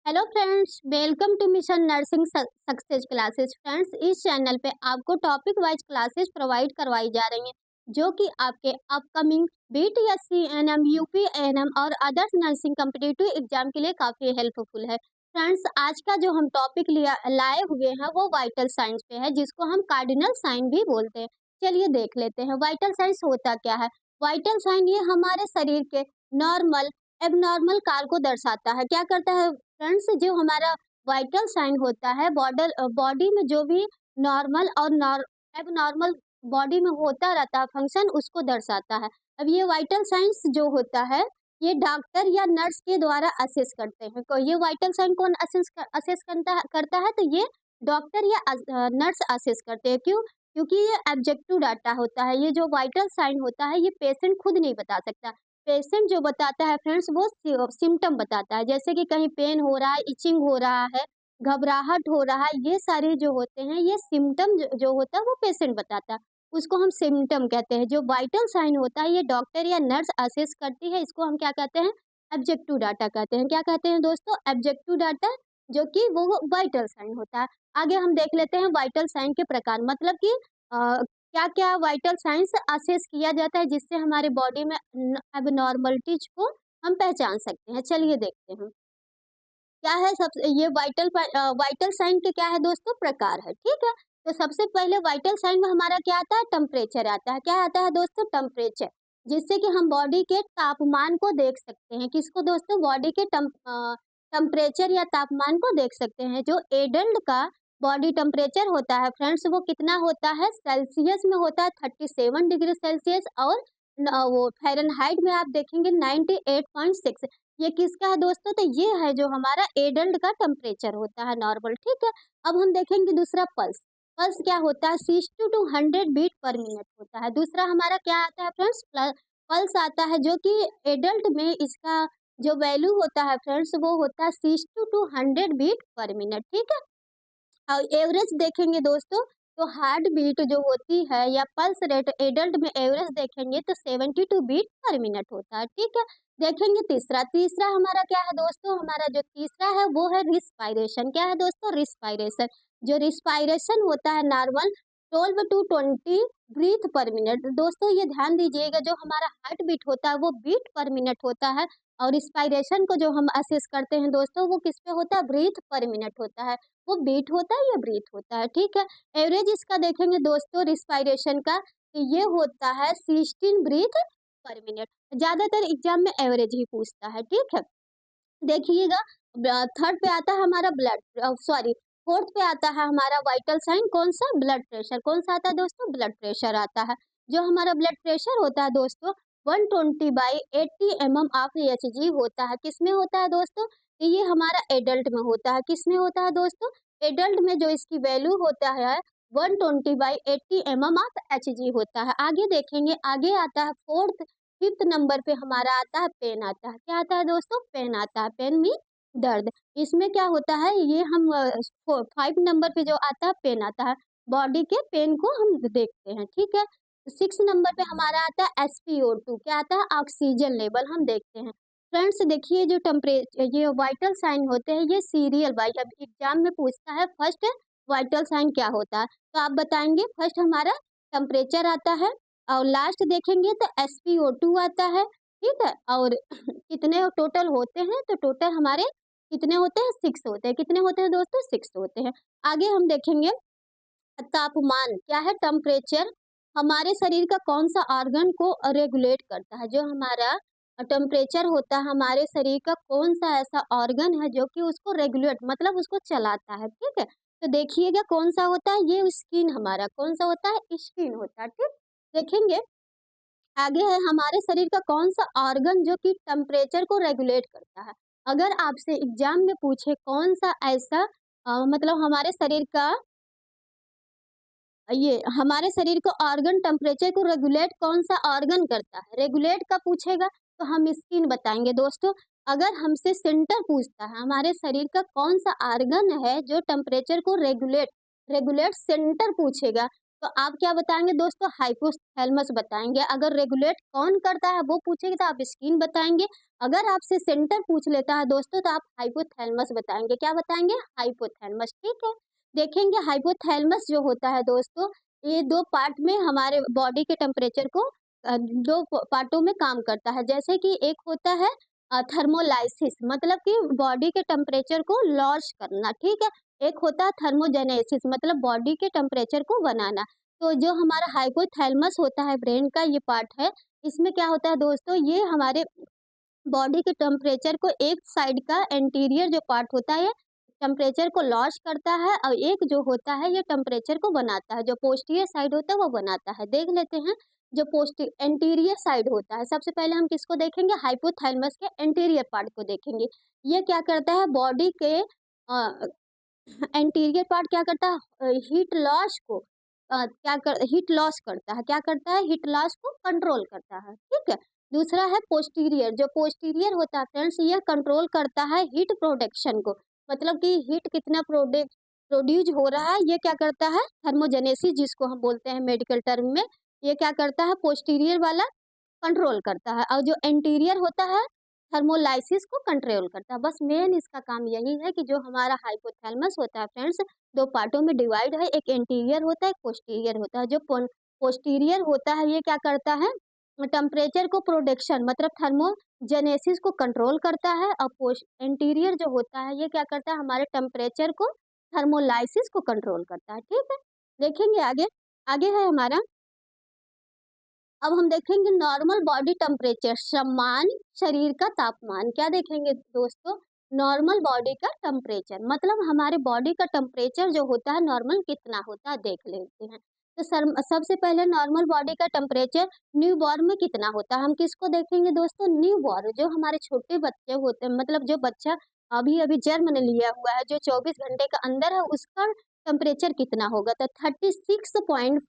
Hello friends, welcome to mission nursing success classes. Friends, इस channel पे आपको topic wise classes provide करवाई जा रही हैं जो कि आपके upcoming BTSC, ANM, UP, ANM और अदर्स नर्सिंग कम्पिटिटिव एग्जाम के लिए काफ़ी हेल्पफुल है। फ्रेंड्स, आज का जो हम टॉपिक लिया लाए हुए हैं वो वाइटल साइंस पे है, जिसको हम कार्डिनल साइन भी बोलते हैं। चलिए देख लेते हैं वाइटल साइंस होता क्या है। वाइटल साइन ये हमारे शरीर के नॉर्मल एबनॉर्मल कार को दर्शाता है। क्या करता है फ्रेंड्स, जो हमारा वाइटल साइन होता है बॉडी में जो भी नॉर्मल और एबनॉर्मल बॉडी में होता रहता है फंक्शन, उसको दर्शाता है। अब ये वाइटल साइंस जो होता है ये डॉक्टर या नर्स के द्वारा असेस करते हैं। तो ये वाइटल साइन कौन असेस करता है तो ये डॉक्टर या नर्स असेस करते हैं। क्यों? क्योंकि ये ऑब्जेक्टिव डाटा होता है। ये जो वाइटल साइन होता है ये पेशेंट खुद नहीं बता सकता। पेशेंट जो बताता है फ्रेंड्स वो सिम्टम बताता है, जैसे कि कहीं पेन हो रहा है, इचिंग हो रहा है, घबराहट हो रहा है, ये सारे जो होते हैं ये सिम्टम जो होता है वो पेशेंट बताता है, उसको हम सिम्टम कहते हैं। जो वाइटल साइन होता है ये डॉक्टर या नर्स असेस करती है, इसको हम क्या कहते हैं? ऑब्जेक्टिव डाटा कहते हैं। क्या कहते हैं दोस्तों? ऑब्जेक्टिव डाटा, जो कि वो वाइटल साइन होता है। आगे हम देख लेते हैं वाइटल साइन के प्रकार, मतलब कि क्या क्या वाइटल साइंस असेस किया जाता है जिससे हमारे बॉडी में एबनॉर्मलिटीज को हम पहचान सकते हैं। चलिए देखते हैं क्या है। सबसे ये वाइटल साइन के क्या है दोस्तों? प्रकार है, ठीक है। तो सबसे पहले वाइटल साइन में हमारा क्या आता है? टेम्परेचर आता है। क्या आता है दोस्तों? टेम्परेचर, जिससे कि हम बॉडी के तापमान को देख सकते हैं। किसको दोस्तों? बॉडी के टेम्परेचर या तापमान को देख सकते हैं। जो एडल्ट का बॉडी टेम्परेचर होता है फ्रेंड्स वो कितना होता है? सेल्सियस में होता है 37 डिग्री सेल्सियस, और वो फ़ारेनहाइट में आप देखेंगे 98.6। ये किसका है दोस्तों? तो ये है जो हमारा एडल्ट का टेम्परेचर होता है नॉर्मल, ठीक है। अब हम देखेंगे दूसरा पल्स। पल्स क्या होता है? 60 टू 100 बीट पर मिनट होता है। दूसरा हमारा क्या आता है फ्रेंड्स? पल्स आता है, जो कि एडल्ट में इसका जो वैल्यू होता है फ्रेंड्स वो होता है 60 टू 100 बीट पर मिनट, ठीक है। और एवरेज देखेंगे दोस्तों, तो हार्ट बीट जो होती है या पल्स रेट एडल्ट में एवरेज देखेंगे तो 72 बीट पर मिनट होता है, ठीक है। देखेंगे तीसरा तीसरा हमारा क्या है दोस्तों? हमारा जो तीसरा है वो है रिस्पायरेशन। क्या है दोस्तों? रिस्पायरेशन। जो रिस्पायरेशन होता है normal 12 to 20 breath per minute. दोस्तों ये ध्यान दीजिएगा, जो हमारा हार्ट बीट होता है वो बीट पर मिनट होता है, और रिस्पायरेशन को जो हम असेस करते हैं दोस्तों वो किस पे होता है? ब्रीथ पर मिनट होता है। वो बीट होता है या ब्रीथ होता है, ठीक है। एवरेज इसका देखेंगे दोस्तों रिस्पायरेशन का, तो ये होता है 16 ब्रीथ पर मिनट। ज्यादातर एग्जाम में एवरेज ही पूछता है, ठीक है। देखिएगा थर्ड पे आता है हमारा फोर्थ पे आता है हमारा वाइटल साइन, कौन सा? Blood pressure. कौन सा आता है दोस्तों? ब्लड प्रेशर आता है। जो हमारा ब्लड प्रेशर होता है दोस्तों 120/80 ऑफ एचजी होता है। किसमें होता है दोस्तों? तो ये हमारा एडल्ट में होता है। किसमें होता है दोस्तों? एडल्ट में जो इसकी वैल्यू होता है 120/80 ऑफ एचजी होता है। आगे देखेंगे, आगे आता है फोर्थ फिफ्थ नंबर पे हमारा आता है पेन आता है। क्या आता है दोस्तों? पेन आता है। पेन मीन दर्द। इसमें क्या होता है? ये हम 5 नंबर पे जो आता है पेन आता है, बॉडी के पेन को हम देखते हैं, ठीक है। 6 नंबर पे हमारा आता है SpO2। क्या आता है? ऑक्सीजन लेवल हम देखते हैं। फ्रेंड्स देखिए, जो टेम्परेचर ये वाइटल साइन होते हैं ये सीरियल वाइज अब एग्जाम में पूछता है। फर्स्ट वाइटल साइन क्या होता है तो आप बताएंगे। फर्स्ट हमारा टेम्परेचर आता है, और लास्ट देखेंगे तो SpO2 आता है, ठीक है। और कितने टोटल होते हैं? तो टोटल हमारे कितने होते हैं? 6 होते हैं। कितने होते हैं दोस्तों? 6 होते हैं। आगे हम देखेंगे तापमान। क्या है? टेम्परेचर हमारे शरीर का कौन सा ऑर्गन को रेगुलेट करता है? जो हमारा टेम्परेचर होता है हमारे शरीर का कौन सा ऐसा ऑर्गन है जो कि उसको रेगुलेट मतलब उसको चलाता है, ठीक है। तो देखिएगा कौन सा होता है? ये स्किन हमारा कौन सा होता है? स्किन होता है, ठीक। देखेंगे आगे है हमारे शरीर का कौन सा ऑर्गन जो कि टेम्परेचर को रेगुलेट करता है। अगर आपसे एग्जाम में पूछे कौन सा ऐसा मतलब हमारे शरीर को ऑर्गन टेम्परेचर को रेगुलेट कौन सा ऑर्गन करता है, रेगुलेट का पूछेगा तो हम स्किन बताएंगे दोस्तों। अगर हमसे सेंटर पूछता है हमारे शरीर का कौन सा ऑर्गन है जो टेम्परेचर को रेगुलेट रेगुलेट सेंटर पूछेगा तो आप क्या बताएंगे दोस्तों? हाइपोथैलेमस बताएंगे। अगर रेगुलेट कौन करता है वो पूछेगी तो आप स्किन बताएंगे। अगर आपसे सेंटर पूछ लेता है दोस्तों तो आप हाइपोथैलेमस बताएंगे। क्या बताएंगे? हाइपोथैलेमस। ठीक है, देखेंगे हाइपोथैलेमस जो होता है दोस्तों, ये दो पार्ट में हमारे बॉडी के टेम्परेचर को दो पार्टों में काम करता है। जैसे कि एक होता है थर्मोलाइसिस, मतलब कि बॉडी के टेम्परेचर को लॉस करना। ठीक है, एक होता है थर्मोजेनेसिस, मतलब बॉडी के टेम्परेचर को बनाना। तो जो हमारा हाइपोथैलेमस होता है ब्रेन का ये पार्ट है, इसमें क्या होता है दोस्तों, ये हमारे बॉडी के टेम्परेचर को एक साइड का एंटीरियर जो पार्ट होता है टेम्परेचर को लॉस करता है, और एक जो होता है ये टेम्परेचर को बनाता है, जो पोस्टीरियर साइड होता है वो बनाता है। देख लेते हैं जो पोस्ट एंटीरियर साइड होता है। सबसे पहले हम किसको देखेंगे? हाइपोथैलेमस के एंटीरियर पार्ट को देखेंगे। ये क्या करता है? बॉडी के एंटीरियर पार्ट क्या करता है? हीट लॉस को हीट लॉस करता है। क्या करता है? हीट लॉस को कंट्रोल करता है। ठीक है, दूसरा है पोस्टीरियर। जो पोस्टीरियर होता है फ्रेंड्स, यह कंट्रोल करता है हीट प्रोडक्शन को, मतलब कि हीट कितना प्रोड्यूस हो रहा है, ये क्या करता है? थर्मोजेनेसिस जिसको हम बोलते हैं मेडिकल टर्म में, ये क्या करता है? पोस्टीरियर वाला कंट्रोल करता है। और जो एंटीरियर होता है थर्मोलाइसिस को कंट्रोल करता है। बस मेन इसका काम यही है कि जो हमारा हाइपोथैलेमस होता है फ्रेंड्स, दो पार्टों में डिवाइड है, एक एंटीरियर होता है, एक पोस्टीरियर होता है। जो पोस्टीरियर होता है ये क्या करता है? टेम्परेचर को प्रोडक्शन मतलब थर्मोजेनेसिस को कंट्रोल करता है। और एंटीरियर जो होता है ये क्या करता है? हमारे टेम्परेचर को थर्मोलाइसिस को कंट्रोल करता है। ठीक है, देखेंगे आगे। आगे है हमारा, अब हम देखेंगे नॉर्मल बॉडी टेम्परेचर, सामान्य शरीर का तापमान। क्या देखेंगे दोस्तों? नॉर्मल बॉडी का टेम्परेचर, मतलब हमारे बॉडी का टेम्परेचर जो होता है नॉर्मल कितना होता है देख लेते हैं। तो सबसे पहले नॉर्मल बॉडी का टेम्परेचर न्यू बॉर्न में कितना होता है? हम किसको देखेंगे दोस्तों? न्यू बॉर्न, जो हमारे छोटे बच्चे होते हैं, मतलब जो बच्चा अभी अभी जन्म ने लिया हुआ है, जो 24 घंटे का अंदर है, उसका टेम्परेचर कितना होगा? तो 36.5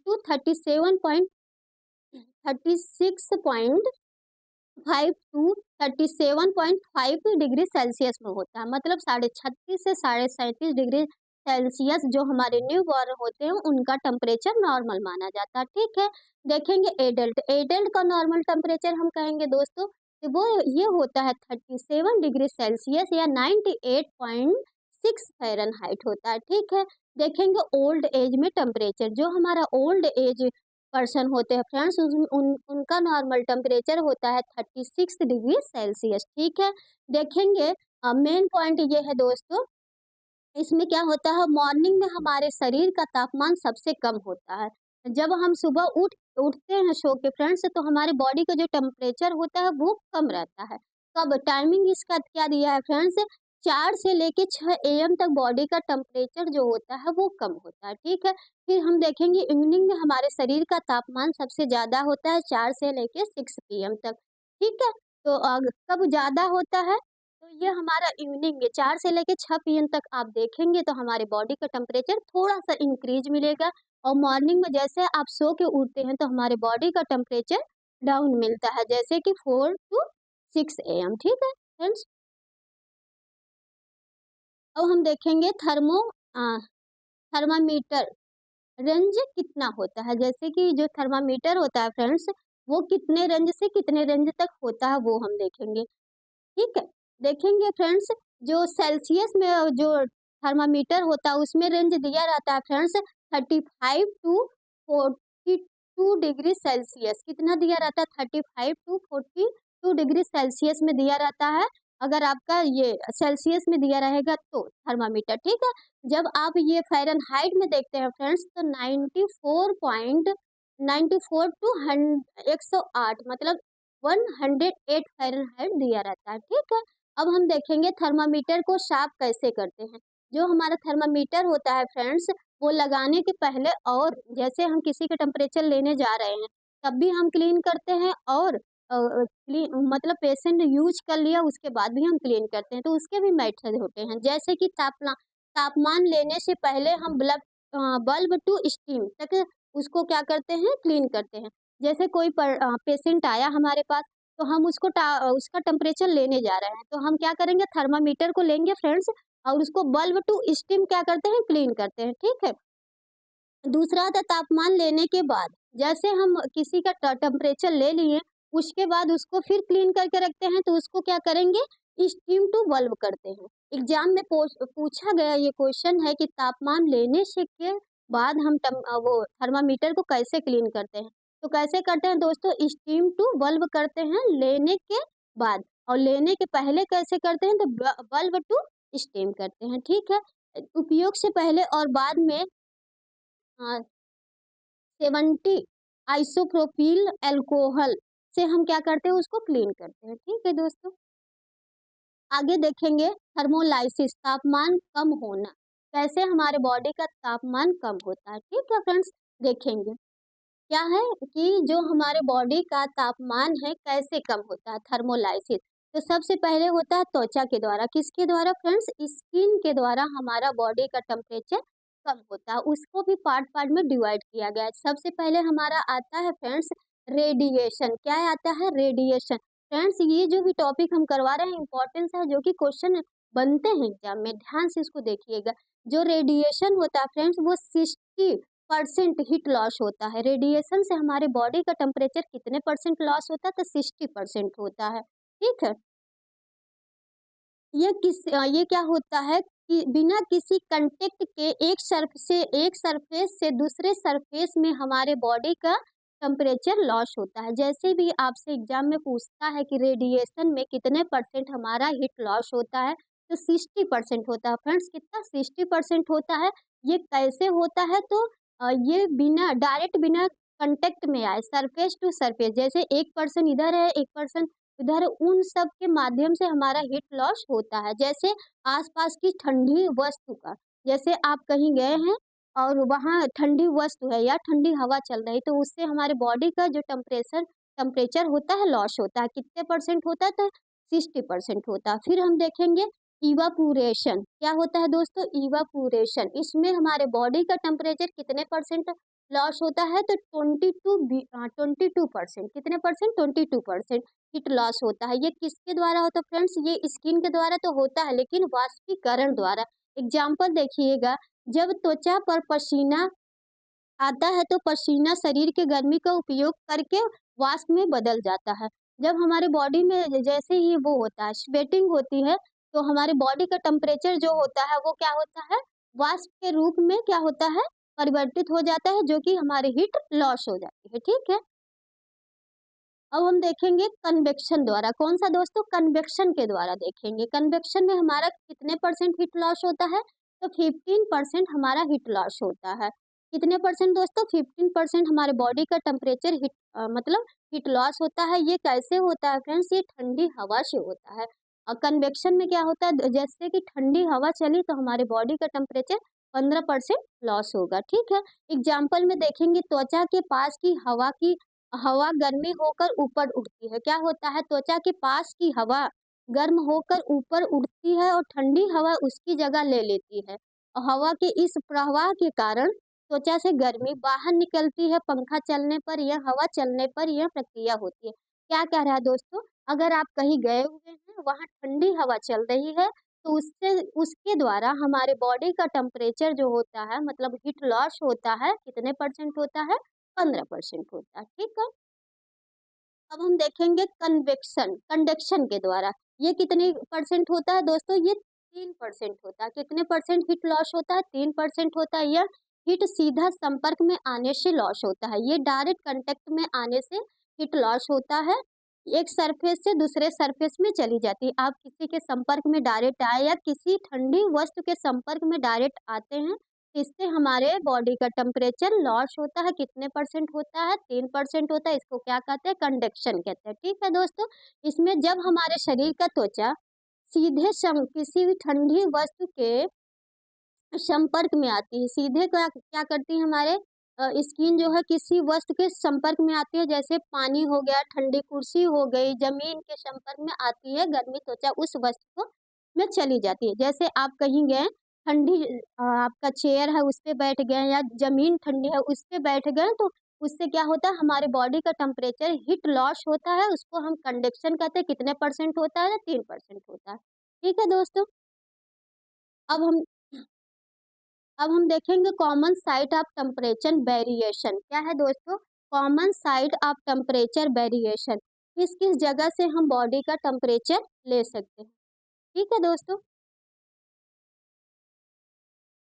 टू 37.5 डिग्री सेल्सियस में होता है, मतलब 36.5 से 37.5 डिग्री सेल्सियस जो हमारे न्यू बॉर्न होते हैं उनका टेम्परेचर नॉर्मल माना जाता है। ठीक है, देखेंगे एडल्ट। एडल्ट का नॉर्मल टेम्परेचर हम कहेंगे दोस्तों कि वो ये होता है 37 डिग्री सेल्सियस या 98.6 फ़ारेनहाइट होता है। ठीक है, देखेंगे ओल्ड एज में टेम्परेचर। जो हमारा ओल्ड एज पर्सन होते हैं फ्रेंड्स, उनका नॉर्मल टेम्परेचर होता है 36 डिग्री सेल्सियस। ठीक है, देखेंगे मेन पॉइंट ये है दोस्तों, इसमें क्या होता है? मॉर्निंग में हमारे शरीर का तापमान सबसे कम होता है। जब हम सुबह उठते हैं सो के फ्रेंड्स, तो हमारे बॉडी का जो टेम्परेचर होता है वो कम रहता है। कब? टाइमिंग इसका क्या दिया है फ्रेंड्स? 4 से लेके 6 AM तक बॉडी का टेम्परेचर जो होता है वो कम होता है। ठीक है, फिर हम देखेंगे इवनिंग में हमारे शरीर का तापमान सबसे ज़्यादा होता है 4 से लेके 6 PM तक। ठीक है, तो कब ज़्यादा होता है? तो ये हमारा इवनिंग है 4 से लेके 6 PM तक आप देखेंगे तो हमारे बॉडी का टेम्परेचर थोड़ा-सा इंक्रीज़ मिलेगा। और मॉर्निंग में जैसे आप सो के उठते हैं तो हमारे बॉडी का टेम्परेचर डाउन मिलता है, जैसे कि 4 टू 6 AM। ठीक है फ्रेंड्स, अब हम देखेंगे थर्मामीटर रेंज कितना होता है। जैसे कि जो थर्मामीटर होता है फ्रेंड्स, वो कितने रेंज से कितने रेंज तक होता है वो हम देखेंगे। ठीक है, देखेंगे फ्रेंड्स, जो सेल्सियस में जो थर्मामीटर होता है उसमें रेंज दिया रहता है फ्रेंड्स 35 टू 42 डिग्री सेल्सियस। कितना दिया रहता है? 35 टू 42 डिग्री सेल्सियस में दिया रहता है, अगर आपका ये सेल्सियस में दिया रहेगा तो थर्मामीटर। ठीक है, जब आप ये फ़ारेनहाइट में देखते हैं फ्रेंड्स तो 94 टू 108 मतलब 108 फ़ारेनहाइट दिया रहता है। ठीक है, अब हम देखेंगे थर्मामीटर को साफ कैसे करते हैं। जो हमारा थर्मामीटर होता है फ्रेंड्स, वो लगाने के पहले, और जैसे हम किसी का टेम्परेचर लेने जा रहे हैं तब भी हम क्लीन करते हैं, और मतलब पेशेंट यूज कर लिया उसके बाद भी हम क्लीन करते हैं, तो उसके भी मेथड होते हैं। जैसे कि तापमान लेने से पहले हम बल्ब टू स्टीम तक उसको क्या करते हैं? क्लीन करते हैं। जैसे कोई पेशेंट आया हमारे पास, तो हम उसका टेम्परेचर लेने जा रहे हैं, तो हम क्या करेंगे? थर्मामीटर को लेंगे फ्रेंड्स और उसको बल्ब टू स्टीम क्या करते हैं? क्लीन करते हैं। ठीक है, दूसरा आता है तापमान लेने के बाद। जैसे हम किसी का टेम्परेचर ले लिए, उसके बाद उसको फिर क्लीन करके रखते हैं, तो उसको क्या करेंगे, स्टीम टू बल्ब करते हैं। एग्जाम में पूछा गया ये क्वेश्चन है कि तापमान लेने से के बाद हम वो थर्मामीटर को कैसे क्लीन करते हैं। तो कैसे करते हैं दोस्तों, स्टीम टू बल्ब करते हैं लेने के बाद, और लेने के पहले कैसे करते हैं, तो बल्ब टू स्टीम करते हैं। ठीक है, उपयोग से पहले और बाद में 70 आइसोप्रोपिल अल्कोहल से हम क्या करते हैं, उसको क्लीन करते हैं। ठीक है दोस्तों, आगे देखेंगे थर्मोलाइसिस, तापमान कम होना, कैसे हमारे बॉडी का तापमान कम होता है। ठीक है फ्रेंड्स, देखेंगे क्या है कि जो हमारे बॉडी का तापमान है कैसे कम होता है, थर्मोलाइसिस। तो सबसे पहले होता है त्वचा के द्वारा, किसके द्वारा फ्रेंड्स, स्किन के द्वारा हमारा बॉडी का टेम्परेचर कम होता है। उसको भी पार्ट पार्ट में डिवाइड किया गया है। सबसे पहले हमारा आता है फ्रेंड्स रेडिएशन। क्या आता है, रेडिएशन। फ्रेंड्स ये जो भी टॉपिक हम करवा रहे हैं इंपॉर्टेंस है, जो कि क्वेश्चन बनते हैं एग्जाम में, ध्यान से इसको देखिएगा। जो रेडिएशन होता है फ्रेंड्स, वो 60% हीट लॉस होता है। रेडिएशन से हमारे बॉडी का टेम्परेचर कितने परसेंट लॉस होता है, तो 60% होता है। ठीक है, ये क्या होता है कि बिना किसी कंटेक्ट के एक सरफेस से दूसरे सरफेस में हमारे बॉडी का टेम्परेचर लॉस होता है। जैसे भी आपसे एग्जाम में पूछता है कि रेडिएशन में कितने परसेंट हमारा हीट लॉस होता है, तो 60% होता है। फ्रेंड्स कितना, 60% होता है। ये कैसे होता है, तो ये बिना कंटेक्ट में आए, सरफेस टू सरफेस, जैसे एक पर्सन इधर है एक पर्सन उधर, उन सब के माध्यम से हमारा हीट लॉस होता है। जैसे आसपास की ठंडी वस्तु का, जैसे आप कहीं गए हैं और वहाँ ठंडी वस्तु है या ठंडी हवा चल रही, तो उससे हमारे बॉडी का जो टेम्परेचर होता है लॉस होता है। कितने परसेंट होता है, तो 60% होता है। फिर हम देखेंगे इवापोरेशन। क्या होता है दोस्तों, इवापोरेशन। इसमें हमारे बॉडी का टेम्परेचर कितने परसेंट लॉस होता है, तो 22%। कितने परसेंट, 22% हीट लॉस होता है। ये किसके द्वारा होता है फ्रेंड्स, ये स्किन के द्वारा तो होता है, लेकिन वाष्पीकरण द्वारा। एग्जाम्पल देखिएगा, जब त्वचा पर पसीना आता है तो पसीना शरीर के गर्मी का उपयोग करके वाष्प में बदल जाता है। जब हमारे बॉडी में जैसे ही वो होता है, स्वेटिंग होती है, तो हमारे बॉडी का टेम्परेचर जो होता है वो क्या होता है, वाष्प के रूप में क्या होता है, परिवर्तित हो जाता है, जो कि हमारी हीट लॉस हो जाती है। ठीक है, अब हम देखेंगे कन्वेक्शन द्वारा। कौन सा दोस्तों, कन्वेक्शन के द्वारा देखेंगे। कन्वेक्शन में हमारा कितने परसेंट हीट लॉस होता है, तो 15% हमारा हीट लॉस होता है। कितने परसेंट दोस्तों, 15% हमारे बॉडी का टेम्परेचर मतलब हीट लॉस होता है। ये कैसे होता है फ्रेंड्स, ये ठंडी हवा से होता है। और कन्वेक्शन में क्या होता है, जैसे कि ठंडी हवा चली तो हमारे बॉडी का टेम्परेचर 15% लॉस होगा। ठीक है, एग्जाम्पल में देखेंगे, त्वचा के पास की हवा गर्मी होकर ऊपर उठती है। क्या होता है, त्वचा के पास की हवा गर्म होकर ऊपर उठती है और ठंडी हवा उसकी जगह ले लेती है। और हवा के इस प्रवाह के कारण त्वचा से गर्मी बाहर निकलती है। पंखा चलने पर यह हवा चलने पर यह प्रक्रिया होती है। क्या कह रहा है दोस्तों, अगर आप कहीं गए हुए हैं, वहां ठंडी हवा चल रही है, तो उससे उसके द्वारा हमारे बॉडी का टेम्परेचर जो होता है, मतलब हीट लॉस होता है, कितने परसेंट होता है, 15% होता है। ठीक है, अब हम देखेंगे कन्वेक्शन, कंडक्शन के द्वारा। ये कितने परसेंट होता है दोस्तों, ये 3% होता है। कितने परसेंट हीट लॉस होता है, 3% होता है। यह हीट सीधा संपर्क में आने से लॉस होता है। ये डायरेक्ट कांटेक्ट में आने से हीट लॉस होता है। एक सरफेस से दूसरे सरफेस में चली जाती है। आप किसी के संपर्क में डायरेक्ट आए या किसी ठंडी वस्तु के संपर्क में डायरेक्ट आते हैं, इससे हमारे बॉडी का टेम्परेचर लॉस होता है। कितने परसेंट होता है, 3% होता है। इसको क्या कहते हैं, कंडक्शन कहते हैं। ठीक है दोस्तों, इसमें जब हमारे शरीर का त्वचा सीधे किसी भी ठंडी वस्तु के संपर्क में आती है, सीधे क्या क्या करती है, हमारे स्किन जो है किसी वस्तु के संपर्क में आती है, जैसे पानी हो गया, ठंडी कुर्सी हो गई, जमीन के संपर्क में आती है, गर्मी त्वचा उस वस्तु को में चली जाती है। जैसे आप कहीं गए, ठंडी आपका चेयर है उस पे बैठ गए, या जमीन ठंडी है उस पे बैठ गए, तो उससे क्या होता है, हमारे बॉडी का टेम्परेचर हीट लॉस होता है। उसको हम कंडक्शन कहते हैं। कितने परसेंट होता है, 3% होता है। ठीक है दोस्तों, अब हम अब हम देखेंगे common site of temperature variation. क्या है दोस्तों? Common site of temperature variation, किस किस जगह से हम बॉडी का टेम्परेचर ले सकते हैं। ठीक है दोस्तों,